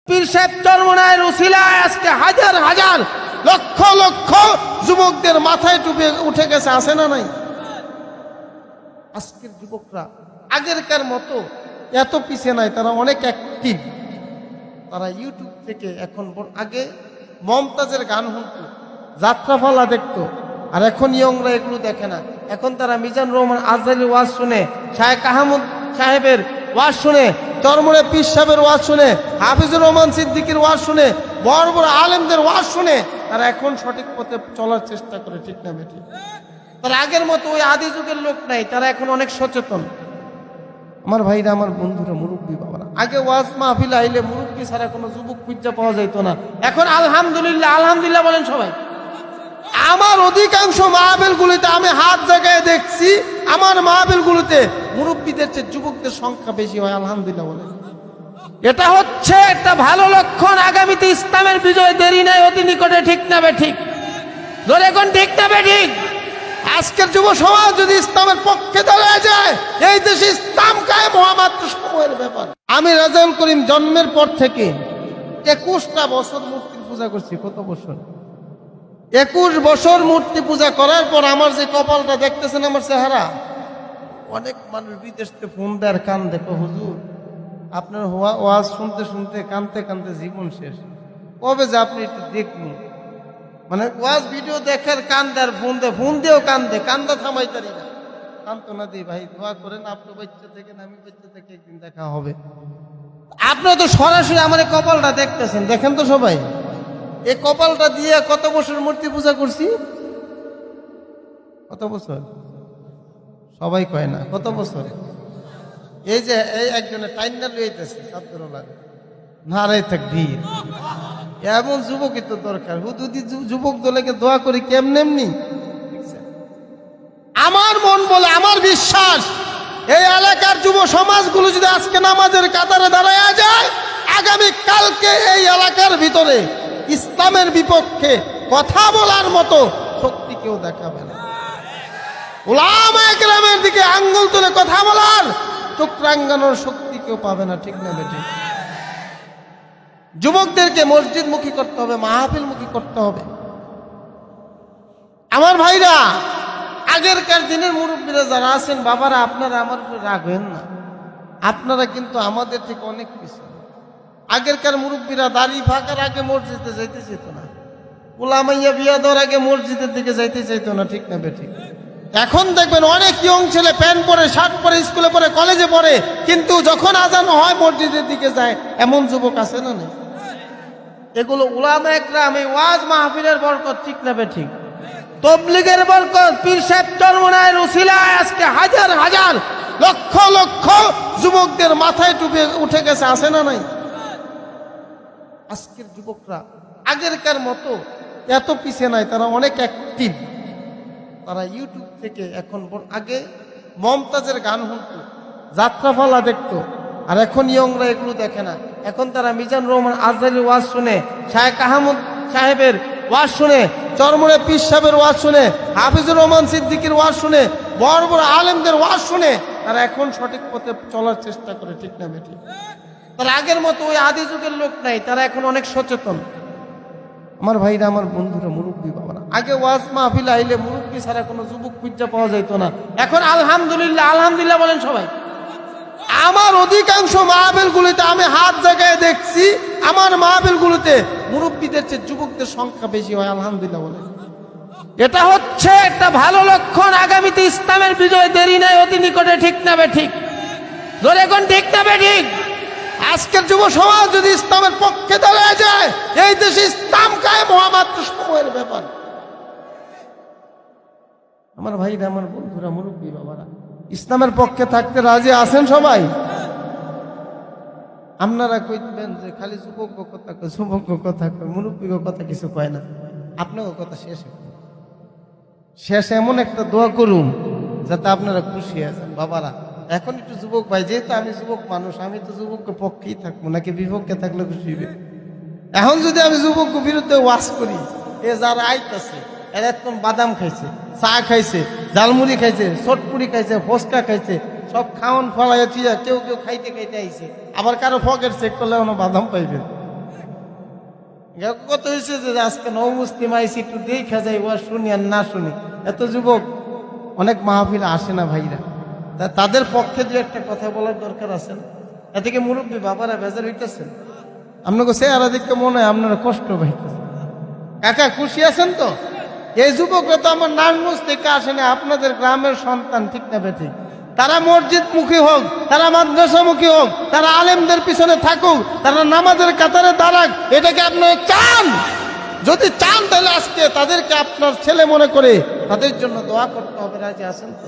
পীর সাহেব চরমনায়ের উসিলায় আজকে হাজার হাজার লক্ষ লক্ষ যুবকদের মাথায় টুপে উঠে গেছে, আছে না নাই? আজকের যুবকরা আগেরকার মতো এত পিছিয়ে নাই, তারা অনেক অ্যাক্টিভ। তারা ইউটিউব থেকে এখন আগে মমতাজের গান শুনতো, যাত্রাপালা দেখতো, আর এখন ইয়ংরা এগুলো দেখে না। এখন তারা মিজান রহমান আজহারীর ওয়াজ শুনে, শায়েখ আহমদ সাহেবের ওয়াজ শুনে, চরমনে পীর সাহেবের ওয়াজ শুনে, হাফিজুর রহমান সিদ্দিকীর ওয়াজ শুনে, বড় বড় আলেমদের ওয়াজ শুনে তারা এখন সঠিক পথে চলার চেষ্টা করে, ঠিক না বেঠিক? তারা আগের মতো ওই আদি যুগের লোক নাই, তারা এখন অনেক সচেতন। আমার ভাইরা, আমার বন্ধুরা, মুরব্বী বাবারা, আগে ওয়াজ মাহফিল আইলে মুরব্বী ছাড়া কোনো যুবক খুঁজে পাওয়া যাইতো না। এখন আলহামদুলিল্লাহ, আলহামদুলিল্লাহ বলেন সবাই। আমার অধিকাংশ মাহফিলগুলিতে আমি হাত জায়গায় দেখছি, আমার মাহফিলগুলিতে মুরব্বীদের চেয়ে যুবকদের সংখ্যা বেশি হয়, আলহামদুলিল্লাহ বলেন। এটা হচ্ছে একটা ভালো লক্ষণ। আগামীতে ইসলামের বিজয় দেরি নাই, অতি নিকটে, ঠিক না বেঠিক? জোরে কোন ঠিক না বেঠিক? আজকের যুব সমাজ যদি ইসলামের পক্ষে দাঁড়িয়ে যায়, এই দেশে ইসলাম কায়েম হওয়া মাত্র সময়ের ব্যাপার। আমি রাজাউল করিম জন্মের পর থেকে 21টা বছর মূর্তির পূজা করছি। কত বছর? 21 বছর মূর্তি পূজা করার পর আমার যে কপালটা দেখতেছেন, আমার চেহারা, অনেক মানুষ বিদেশ থেকে ফোন দেয়, কান দেখো হুজুর আপনার ওয়াজ শুনতে শুনতে কানতে কানতে জীবন শেষ, কবে যে আপনি একটু দেখুন। মানে ওয়াজ ভিডিও দেখার কান দেয়, ফোন দিয়েও কান্দে, কান্দা থামাই তারি না। কান্ত না দিই ভাই, দোয়া করেন, আপনি বাচ্চা থেকে আমি বাচ্চা থেকে একদিন দেখা হবে। আপনি তো সরাসরি আমার এই কপালটা দেখতেছেন, দেখেন তো সবাই। এই কপালটা দিয়ে কত বছর মূর্তি পূজা করছি? কত বছর? সবাই কয় না কত বছর। এই যে এই একজনে টাইনার লইতেছে নারাই তাকবীর, এমন যুবকই তো দরকার। হুদুদি যুবক দলেকে দোয়া করি কেমনে এমনি। আমার মন বলে, আমার বিশ্বাস, এই এলাকার যুব সমাজগুলো যদি আজকে নামাজের কাতারে দাঁড়ায় যায়, আগামী কালকে এই এলাকার ভিতরে ইসলামের বিপক্ষে কথা বলার মতো শক্তি কেউ দেখাবে না। উলামায়ে কেরামের দিকে আঙ্গুল তুলে কথা বলার, চোখ রাঙ্গানোর শক্তি কেউ পাবে না, ঠিক না বেঠিক? যুবকদেরকে মসজিদ মুখী করতে হবে, মাহফিল মুখী করতে হবে। আমার ভাইরা, আগেরকার দিনের মুরব্বীরা যারা আছেন, বাবারা, আপনারা আমার উপরে রাগ হবেন না, আপনারা কিন্তু আমাদের থেকে অনেক পিছনে। আগেরকার মুরব্বীরা দাড়ি ফাঁকার আগে মসজিদে যাইতে চাইত না, উলামাইয়া বিয়া দেওয়ার আগে মসজিদের দিকে যাইতে চাইতো না, ঠিক না বেঠিক? এখন দেখবেন অনেক ইয়ং ছেলে প্যান্ট পরে, শার্ট পরে, স্কুলে পড়ে, কলেজে পড়ে, কিন্তু যখন আজান হয় মসজিদের দিকে যায়, এমন যুবক আছে না? নেই? এগুলো উলামায়ে কেরাম, এই ওয়াজ মাহফিলের বরকত, ঠিক না বেঠিক? তাবলীগের বরকত, পীর সাহেব চরমনায়ের উসিলায় আজকে হাজার হাজার লক্ষ লক্ষ যুবকদের মাথায় টুপে উঠে গেছে, আছে না নাই? আজকের যুবকরা আগেরকার মতো এত পিছিয়ে নাই, তারা অনেক অ্যাক্টিভ। তারা ইউটিউব থেকে এখন আগে মমতাজের গান শুনতো, যাত্রাপালা দেখতো, আর এখন ইয়ংরা এগুলো দেখে না। এখন তারা মিজান রহমান আজহারীর ওয়াজ শুনে, শায়েখ আহমদ সাহেবের ওয়াজ শুনে, চরমনে পীর সাহেবের ওয়াজ শুনে, হাফিজুর রহমান সিদ্দিকীর ওয়াজ শুনে, বড় বড় আলেমদের ওয়াজ শুনে তারা এখন সঠিক পথে চলার চেষ্টা করে, ঠিক না বেঠিক? তারা আগের মতো ওই আদি যুগের লোক নাই, তারা এখন অনেক সচেতন। আমার ভাইরা, আমার বন্ধুরা, মুরব্বী বাবারা, আগে ওয়াজ মাহফিল আইলে মুরব্বী ছাড়া কোনো যুবক খুঁজে পাওয়া যাইতো না। এখন আলহামদুলিল্লাহ, আলহামদুলিল্লাহ বলেন সবাই। আমার অধিকাংশ মাহফিলগুলিতে আমি হাত জায়গায় দেখছি, আমার মাহফিলগুলিতে মুরব্বীদের চেয়ে যুবকদের সংখ্যা বেশি হয়, আলহামদুলিল্লাহ বলেন। এটা হচ্ছে একটা ভালো লক্ষণ। আগামীতে ইসলামের বিজয় দেরি নাই, অতি নিকটে, ঠিক না বেঠিক? জোরে কোন ঠিক না বেঠিক? আজকের যুব সমাজ যদি ইসলামের পক্ষে দাঁড়িয়ে যায়, এই দেশে ইসলাম কায়েম হওয়া মাত্র সময়ের ব্যাপার। আমার ভাইরা, আমার বন্ধুরা, মুরব্বী বাবারা, ইসলামের পক্ষে থাকতে রাজি আছেন সবাই? আপনারা কইবেন যে খালি যুবক কথা কয়, যুবক কথা কয়, মুরব্বী কথা কিছু কয় না। আপনার কথা শেষ এমন একটা দোয়া করুন যাতে আপনারা খুশি আছেন। বাবারা, এখন একটু যুবক ভাই, যেহেতু আমি যুবক মানুষ, আমি তো যুবকের পক্ষেই থাকবো, নাকি বিপক্ষে থাকলে খুশি হইবে? এখন যদি আমি যুবকের বিরুদ্ধে ওয়াজ করি, এ যারা আইতাছে এরা একদম বাদাম খাইছে, চা খাইছে, ঝালমুড়ি খাইছে, চটপুরি খাইছে, ফসকা খাইছে, সব খাওয়ান ফলাইয়া কেউ কেউ খাইতে খাইতে আইছে, আবার কারো পকেট চেক করলে বাদাম পাইবে। কত হয়েছে যে আজকে নবমুসলিম আইসি একটু দেখা যায় ও শুনি আর না শুনি, এত যুবক অনেক মাহফিলে আসে না ভাইরা, তাদের পক্ষে দু একটা কথা বলার দরকার আছে না? এদিকে মুরব্বী বাবারা বেজার হইতেছেন, আপনাকে চেহারা দেখতে মনে হয় আপনারা কষ্ট পাইতেছেন। কাকা খুশি আছেন তো? এই যুবকরা তো আমার নারায়ণগঞ্জ থেকে আসে না, আপনাদের গ্রামের সন্তান, ঠিক না বেঠিক? তারা মসজিদ মুখী হোক, তারা মাদ্রাসামুখী হোক, তারা আলেমদের পিছনে থাকুক, তারা নামাজের কাতারে দাঁড়াক, এটাকে আপনারা চান? যদি চান তাহলে আজকে তাদেরকে আপনার ছেলে মনে করে তাদের জন্য দোয়া করতে হবে। রাজি আছেন তো?